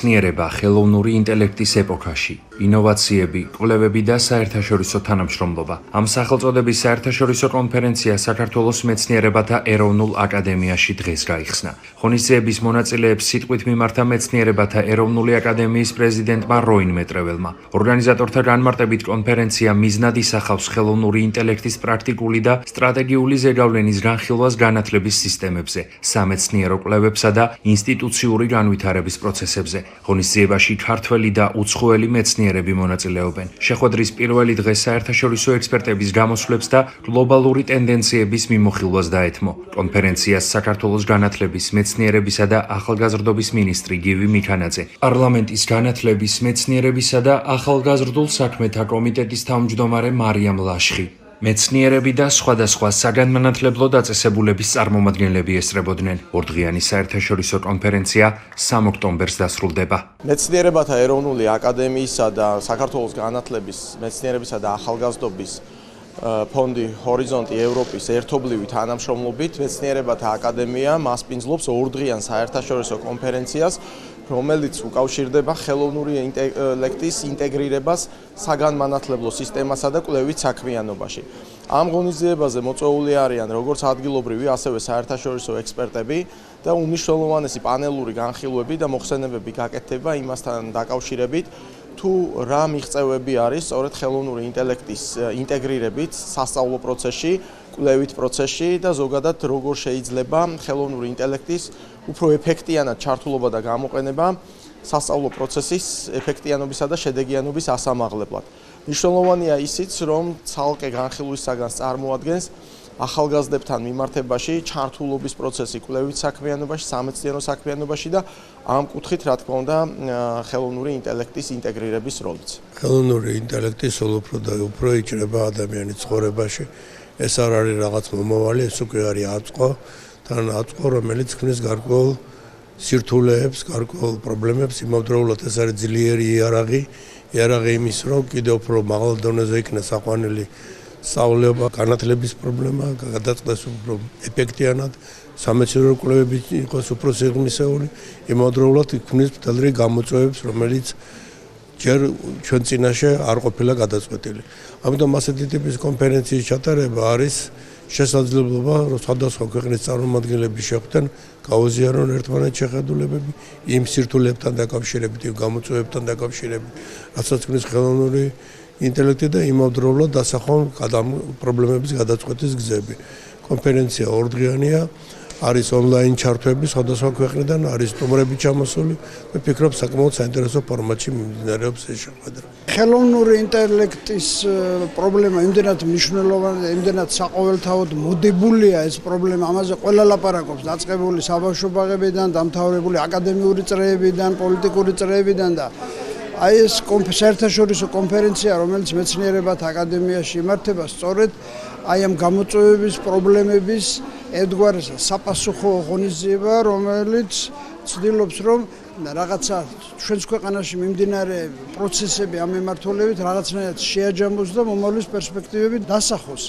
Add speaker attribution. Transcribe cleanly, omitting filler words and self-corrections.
Speaker 1: მეცნიერება ხელოვნური ინტელექტის ეპოქაში, ინოვაციები, კვლევები და საერთაშორისო თანამშრომლობა. ამ სახელწოდების საერთაშორისო კონფერენცია საქართველოს მეცნიერებათა ეროვნულ აკადემიაში დღეს გაიხსნა. ღონისძიების მონაწილეებს სიტყვით მიმართა მეცნიერებათა ეროვნული აკადემიის პრეზიდენტმა როინ მეტრეველმა. ორგანიზატორთა განმარტებით კონფერენცია მიზნად ისახავს ხელოვნური ინტელექტის პრაქტიკული და სტრატეგიული ზეგავლენის განხილვას განათლების სისტემებზე, სამეცნიერო კვლევებსა და ინსტიტუციური განვითარების პროცესებზე. ღონისძიებაში ქართველი და უცხოელი მეცნიერები მონაწილეობენ. შეხვედრის პირველი დღე საერთაშორისო ექსპერტების გამოსვლებს და გლობალური ტენდენციების მიმოხილვას დაეთმო. კონფერენციას საქართველოს განათლების, მეცნიერებისა და ახალგაზრდობის მინისტრი გივი მიქანაძე, პარლამენტის განათლების, მეცნიერებისა და ახალგაზრდულ საქმეთა კომიტეტის თავმჯდომარე მარიამ ლაშხი, მეცნიერები და სხვადასხვა საგანმანათლებლო დაწესებულების წარმომადგენლები ესწრებოდნენ. ორდღიანი საერთაშორისო კონფერენცია 3 ოქტომბერს დასრულდება.
Speaker 2: მეცნიერებათა ეროვნული აკადემიისა და საქართველოს განათლების, მეცნიერებისა და ახალგაზრდობის ფონდი ჰორიზონტი ევროპის ერთობლივი თანამშრომლობით მეცნიერებათა აკადემია მასპინძლობს ორდღიან საერთაშორისო კონფერენციას, რომელიც უკავშირდება ხელოვნური ინტელექტის ინტეგრირებას საგანმანათლებლო სისტემასა და კვლევით საქმიანობაში. ამ ღონისძიებაზე მოწვეული არიან როგორც ადგილობრივი, ასევე საერთაშორისო ექსპერტები და უმნიშვნელოვანესი პანელური განხილვები და მოხსენებები გაკეთდება იმასთან დაკავშირებით, თუ რა მიღწევები არის სწორედ ხელოვნური ინტელექტის ინტეგრირებით სასწავლო პროცესში, კვლევით პროცესში და ზოგადად როგორ შეიძლება ხელოვნური ინტელექტის უფრო ეფექტიანად ჩართულობა და გამოყენება სასწავლო პროცესის ეფექტიანობისა და შედეგიანობის ასამაღლებლად. მნიშვნელოვანია ისიც, რომ ცალკე განხილვის საგანს წარმოადგენს ახალგაზრდებთან მიმართებაში ჩართულობის პროცესი კვლევით საქმიანობაში, სამეცნიერო საქმიანობაში და ამ კუთხით, რა თქმა უნდა, ხელოვნური ინტელექტის ინტეგრირების როლიც.
Speaker 3: ხელოვნური ინტელექტი სულ უფრო და უფრო იჭრება ადამიანის ცხოვრებაში. ეს არ არის რაღაც მომავალი, ეს უკვე არის აწყო, თან აწყო, რომელიც ქმნის გარკვეულ სირთულეებს, გარკვეულ პრობლემებს, იმავდროულად ეს არის ძლიერი იარაღი იმის, რომ კიდევ უფრო მაღალ დონეზე იქნას აყვანილი სწავლება, განათლების პრობლემა, გადაწყვეტს უფრო ეფექტიანად, სამეცნიერო კვლევები იყოს უფრო სიღრმისეული, იმავდროულად ქმნის მთელ რიგ გამოწვევებს, რომელიც ჯერ ჩვენ წინაშე არ ყოფილა გადაწყვეტილი. ამიტომ ასეთი ტიპის კონფერენციის ჩატარება არის შესაძლებლობა, რომ სხვადასხვა ქვეყნის წარმომადგენლები შეხვდნენ, გაუზიარონ ერთმანეთს შეხედულებები იმ სირთულეებთან დაკავშირებით, იმ გამოწვევებთან დაკავშირებით, რასაც ქმნის ხელოვნური ინტელექტი და იმავდროულად დასახონ პრობლემების გადაწყვეტის გზები. კონფერენცია ორდღიანია, არის ონლაინ ჩართვები სხვადასხვა ქვეყნიდან, არის სტუმრები ჩამოსული. მე ვფიქრობ, საკმაოდ საინტერესო ფორმატში მიმდინარეობს ეს შეხვედრა.
Speaker 4: ხელოვნური ინტელექტის პრობლემა იმდენად მნიშვნელოვანია, იმდენად საყოველთაოდ მოდებულია ეს პრობლემა, ამაზე ყველა ლაპარაკობს, დაწყებული საბავშვო ბაღებიდან, დამთავრებული აკადემიური წრეებიდან, პოლიტიკური წრეებიდან და აი ეს საერთაშორისო კონფერენცია, რომელიც მეცნიერებათა აკადემიაში იმართება, სწორედ აი ამ გამოწვევების, პრობლემების ერთგვარ საპასუხო ღონისძიება, რომელიც ცდილობს, რომ რაღაცა ჩვენს ქვეყანაში მიმდინარე პროცესები ამ მიმართულებით რაღაცნაირად შეაჯამოს და მომავლის პერსპექტივები დასახოს.